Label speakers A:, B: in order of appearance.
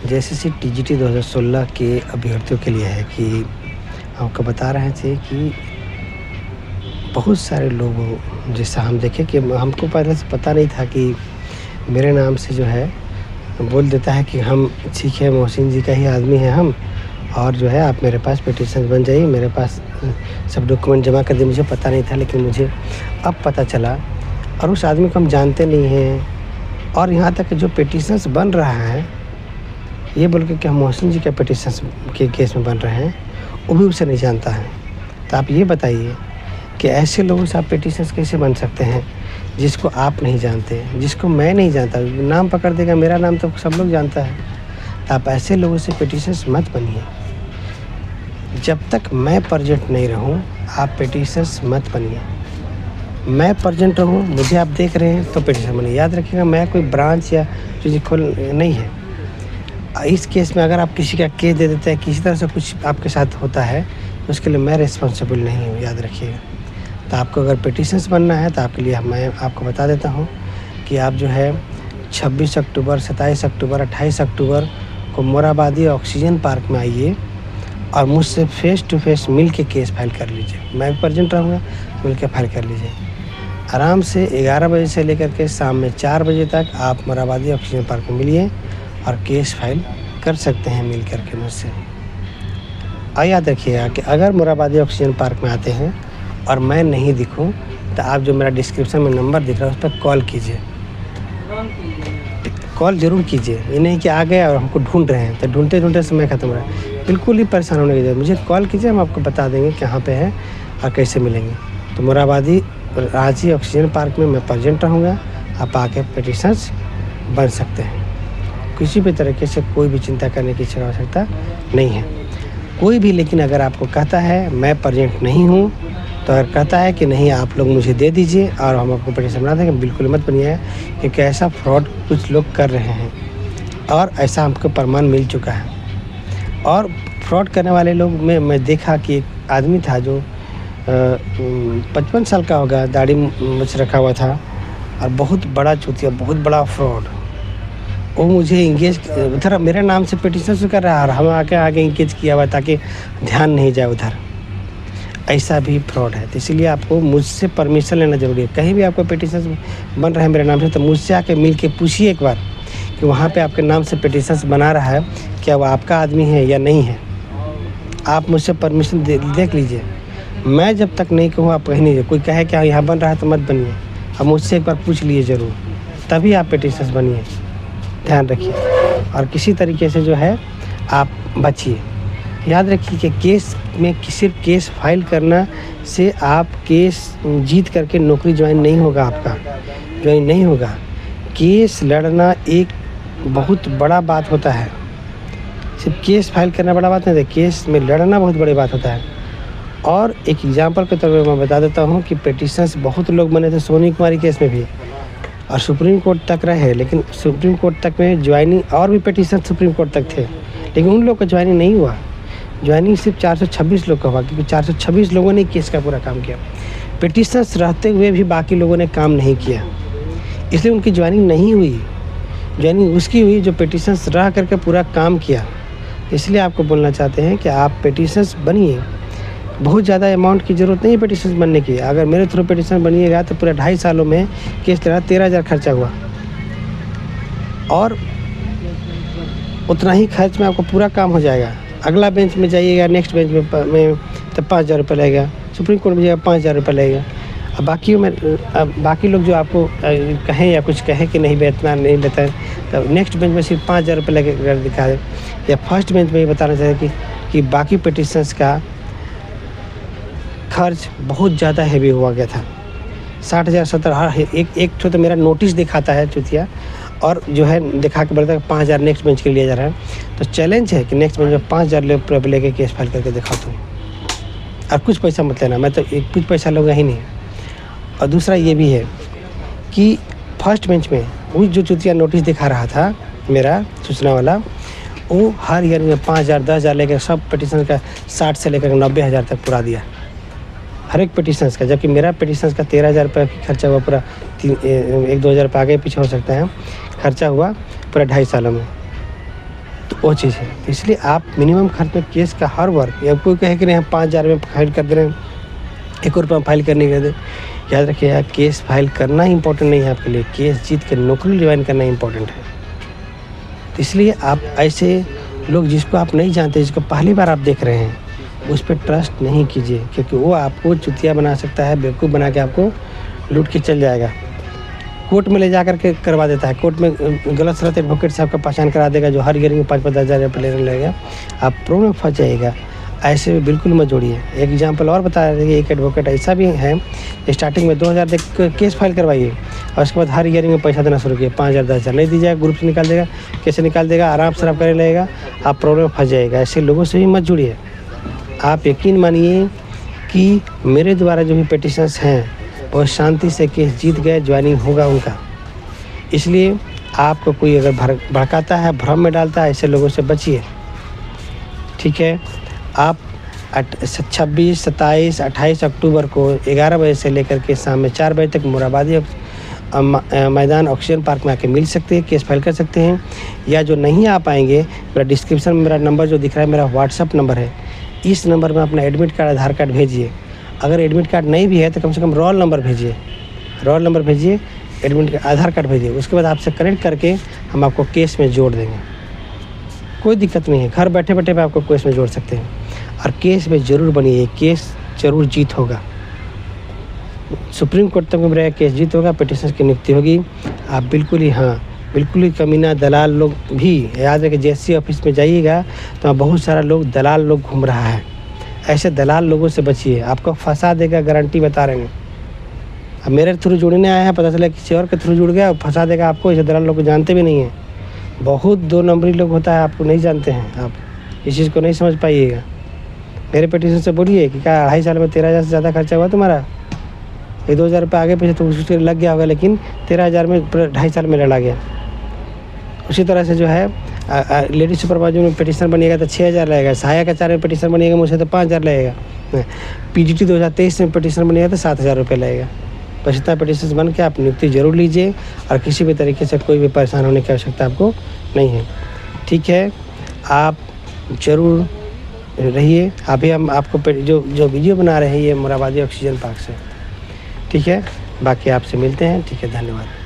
A: JSSC TGT 2016 के अभ्यर्थियों के लिए है कि आपको बता रहे थे कि बहुत सारे लोग जैसा हम देखें कि हमको पहले से पता नहीं था कि मेरे नाम से जो है बोल देता है कि हम ठीक है, मोहसिन जी का ही आदमी है हम, और जो है आप मेरे पास पिटीशन बन जाइए, मेरे पास सब डॉक्यूमेंट जमा कर दिए। मुझे पता नहीं था, लेकिन मुझे अब पता चला, और उस आदमी को हम जानते नहीं हैं। और यहाँ तक जो पिटीशंस बन रहा है ये बोल के कि हम मोहसिन जी के पिटीशंस के केस में बन रहे हैं, वो भी उसे नहीं जानता है। तो आप ये बताइए कि ऐसे लोगों से आप पिटीशंस कैसे बन सकते हैं जिसको आप नहीं जानते, जिसको मैं नहीं जानता। नाम पकड़ देगा, मेरा नाम तो सब लोग जानता है। तो आप ऐसे लोगों से पिटीशंस मत बनिए। जब तक मैं प्रेजेंट नहीं रहूं आप पिटीशंस मत बनिए। मैं प्रेजेंट रहूं, मुझे आप देख रहे हैं तो पिटीशन बनिए। याद रखिएगा, मैं कोई ब्रांच या चीज़ खोल नहीं है। इस केस में अगर आप किसी का केस दे देते हैं, किसी तरह से कुछ आपके साथ होता है, तो उसके लिए मैं रिस्पॉन्सिबल नहीं हूँ, याद रखिएगा। तो आपको अगर पिटीशंस बनना है तो आपके लिए मैं आपको बता देता हूँ कि आप जो है 26 अक्टूबर, 27 अक्टूबर, 28 अक्टूबर को मोराबादी ऑक्सीजन पार्क में आइए और मुझसे फेस टू फेस मिल के केस फाइल कर लीजिए। मैं भी प्रेजेंट रहूँगा, मिल के फाइल कर लीजिए। आराम से 11 बजे से लेकर के शाम में 4 बजे तक आप मोराबादी ऑक्सीजन पार्क में मिलिए और केस फाइल कर सकते हैं मिल करके मुझसे। और याद रखिएगा कि अगर मोराबादी ऑक्सीजन पार्क में आते हैं और मैं नहीं दिखूं तो आप जो मेरा डिस्क्रिप्शन में नंबर दिख रहा है उस पर कॉल कीजिए, कॉल ज़रूर कीजिए। ये नहीं कि आ गए और हमको ढूंढ रहे हैं तो ढूंढते ढूंढते समय ख़त्म हो रहा है। बिल्कुल ही परेशान होने की जरूरत, मुझे कॉल कीजिए, हम आपको बता देंगे कहाँ पे है और कैसे मिलेंगे। तो मोराबादी रांची ऑक्सीजन पार्क में मैं प्रेजेंट रहूँगा, आप आके पिटीशंस बन सकते हैं। किसी भी तरीके से कोई भी चिंता करने की आवश्यकता नहीं है कोई भी। लेकिन अगर आपको कहता है मैं प्रेजेंट नहीं हूँ, तो अगर कहता है कि नहीं आप लोग मुझे दे दीजिए और हम आपको पिटीशन बना देंगे, बिल्कुल मत बनिए, क्योंकि ऐसा फ्रॉड कुछ लोग कर रहे हैं और ऐसा हमको प्रमाण मिल चुका है। और फ्रॉड करने वाले लोग में मैं देखा कि एक आदमी था जो 55 साल का होगा, दाढ़ी मूंछ रखा हुआ था और बहुत बड़ा चूतिया, बहुत बड़ा फ्रॉड। वो मुझे इंगेज उधर मेरे नाम से पिटीशन कर रहा है और हम आगे इंगेज किया हुआ ताकि ध्यान नहीं जाए उधर। ऐसा भी फ्रॉड है। तो इसीलिए आपको मुझसे परमिशन लेना ज़रूरी है। कहीं भी आपको पिटीशन बन रहा है मेरे नाम से, तो मुझसे आके मिल के पूछिए एक बार कि वहाँ पे आपके नाम से पिटीशंस बना रहा है, क्या वो आपका आदमी है या नहीं है। आप मुझसे परमिशन देख लीजिए। मैं जब तक नहीं कहूँ आप कहीं नहीं। कोई कहे कि यहाँ बन रहा है तो मत बनिए, आप मुझसे एक बार पूछ लीजिए ज़रूर, तभी आप पिटीशंस बनिए। ध्यान रखिए और किसी तरीके से जो है आप बचिए। याद रखिए कि केस में सिर्फ केस फाइल करना से आप केस जीत करके नौकरी ज्वाइन नहीं होगा, आपका ज्वाइन नहीं होगा। केस लड़ना एक बहुत बड़ा बात होता है, सिर्फ केस फाइल करना बड़ा बात नहीं है, केस में लड़ना बहुत बड़ी बात होता है। और एक एग्जांपल के तौर पर मैं बता देता हूँ कि पिटीशंस बहुत लोग बने थे सोनी कुमारी केस में भी, और सुप्रीम कोर्ट तक रहे, लेकिन सुप्रीम कोर्ट तक में ज्वाइनिंग और भी पिटीशन सुप्रीम कोर्ट तक थे, लेकिन उन लोग का ज्वाइनिंग नहीं हुआ। ज्वाइनिंग सिर्फ 426 लोग का हुआ, क्योंकि 426 लोगों ने केस का पूरा काम किया। पिटीशंस रहते हुए भी बाकी लोगों ने काम नहीं किया, इसलिए उनकी ज्वाइनिंग नहीं हुई। ज्वाइनिंग उसकी हुई जो पिटीशंस रह करके पूरा काम किया। इसलिए आपको बोलना चाहते हैं कि आप पिटीशंस बनिए। बहुत ज़्यादा अमाउंट की ज़रूरत नहीं है पिटीशन बनने की। अगर मेरे थ्रू पिटीशन बनिएगा तो पूरा 2.5 सालों में केस लड़ा 13,000 खर्चा हुआ, और उतना ही खर्च में आपको पूरा काम हो जाएगा। अगला बेंच में जाइएगा, नेक्स्ट बेंच में तो 5,000 रुपये लगेगा, सुप्रीम कोर्ट में जाइएगा 5,000 रुपये लगेगा। अब बाकी लोग जो आपको कहें या कुछ कहें कि नहीं इतना नहीं लेता है, तो नेक्स्ट बेंच में सिर्फ 5,000 रुपये लगे दिखा दे, या फर्स्ट बेंच में ये बताना चाहिए कि बाकी पिटीशंस का खर्च बहुत ज़्यादा हैवी हुआ गया था। 60,000 70,000 एक तो मेरा नोटिस दिखाता है चुतिया, और जो है दिखा के बोलता है 5,000 नेक्स्ट बेंच के लिए जा रहा है। तो चैलेंज है कि नेक्स्ट बेंच में 5,000 लेके केस फाइल करके दिखा दूँ, और कुछ पैसा मत लेना, मैं तो कुछ पैसा लूँगा ही नहीं। और दूसरा ये भी है कि फर्स्ट बेंच में वो जो चुतिया नोटिस दिखा रहा था मेरा सूचना वाला, वो हर ईयर में 5,000 10,000 लेकर सब पिटीशन का 60 से लेकर 90,000 तक पूरा दिया हर एक पिटीशंस का। जबकि मेरा पिटीशंस का 13,000 रुपये खर्चा हुआ, पूरा 1-2 हज़ार रुपये आगे पीछे हो सकता है खर्चा हुआ पूरा 2.5 सालों में। तो वो चीज़ है। तो इसलिए आप मिनिमम खर्च में केस का हर वर्क, या कोई कहे कि नहीं हम 5,000 में फाइल कर दे रहे हैं, ₹1 फाइल करने के दे, याद रखिएगा केस फाइल करना इम्पोर्टेंट नहीं है आपके लिए, केस जीत के नौकरी ज्वाइन करना इम्पोर्टेंट है। तो इसलिए आप ऐसे लोग जिसको आप नहीं जानते, जिसको पहली बार आप देख रहे हैं, उस पर ट्रस्ट नहीं कीजिए, क्योंकि वो आपको चुतिया बना सकता है, बेवकूफ़ बना के आपको लूट के चल जाएगा। कोर्ट में ले जा कर के करवा देता है, कोर्ट में गलत सलत एडवोकेट से आपका पहचान करा देगा, जो हर हियरिंग में 5-5 हज़ार रुपये लेने लगेगा, आप प्रॉब्लम में फंस जाइएगा। ऐसे में बिल्कुल मत जोड़िए। एक एग्जांपल और बता रहे थे कि एक एडवोकेट ऐसा भी है, स्टार्टिंग में 2,000 दे के केस फाइल करवाइए और उसके बाद हर हियरिंग में पैसा देना शुरू किए, 5,000 10,000 नहीं दीजिएगा, ग्रुप से निकाल देगा, कैसे निकाल देगा, आराम से आप करने लगेगा, आप प्रॉब्लम में फंस जाइएगा। ऐसे लोगों से भी मत जुड़िए। आप यकीन मानिए कि मेरे द्वारा जो भी पिटिशंस हैं वो शांति से केस जीत गए, ज्वाइनिंग होगा उनका। इसलिए आपको कोई अगर भड़काता है, भ्रम में डालता है, ऐसे लोगों से बचिए, ठीक है। आप 26, 27, 28 अक्टूबर को 11 बजे से लेकर के शाम में 4 बजे तक मोराबादी मैदान ऑक्सीजन पार्क में आके मिल सकते हैं, केस फाइल कर सकते हैं। या जो नहीं आ पाएंगे, मेरा डिस्क्रिप्शन में मेरा नंबर जो दिख रहा है, मेरा व्हाट्सअप नंबर है, इस नंबर में अपना एडमिट कार्ड, आधार कार्ड भेजिए। अगर एडमिट कार्ड नहीं भी है तो कम से कम रोल नंबर भेजिए, रोल नंबर भेजिए, एडमिट आधार कार्ड भेजिए। उसके बाद आपसे कनेक्ट करके हम आपको केस में जोड़ देंगे, कोई दिक्कत नहीं है। घर बैठे बैठे भी आपको केस में जोड़ सकते हैं। और केस में ज़रूर बनिए, केस ज़रूर जीत होगा। सुप्रीम कोर्ट तक में रहेगा, केस जीत होगा, पिटिशन की नियुक्ति होगी। आप बिल्कुल ही कमीना दलाल लोग भी याद रखें, जैसे ऑफिस में जाइएगा तो बहुत सारा लोग दलाल लोग घूम रहा है। ऐसे दलाल लोगों से बचिए, आपको फंसा देगा, गारंटी बता रहे हैं। अब मेरे थ्रू जुड़ने आया है, पता चला किसी और के थ्रू जुड़ गया और फंसा देगा आपको। ऐसे दलाल लोग को जानते भी नहीं हैं, बहुत 2 नंबरी लोग होता है, आपको नहीं जानते हैं, आप इस चीज़ को नहीं समझ पाइएगा। मेरे पिटिशन से बोलिए कि क्या 2.5 साल में 13,000 से ज़्यादा खर्चा हुआ तुम्हारा, ये 2,000 रुपये आगे पीछे तो उसके लग गया होगा, लेकिन 13,000 में 2.5 साल में लड़ा गया। उसी तरह से जो है लेडी सुपरवाइजर में पिटिशन बनिएगा तो 6,000 लगेगा, सहायक आचार्य में पिटिशन बनिएगा मुझसे तो 5,000 लगेगा, पीजीटी 2023 में पिटिशन बनिएगा तो 7,000 रुपये लगेगा। बस इतना पिटिशन बन के आप नियुक्ति जरूर लीजिए और किसी भी तरीके से कोई भी परेशान होने की आवश्यकता आपको नहीं है, ठीक है। आप ज़रूर रहिए। अभी हम आपको जो वीडियो बना रहे हैं ये मोराबादी ऑक्सीजन पार्क से, ठीक है। बाकी आपसे मिलते हैं, ठीक है, धन्यवाद।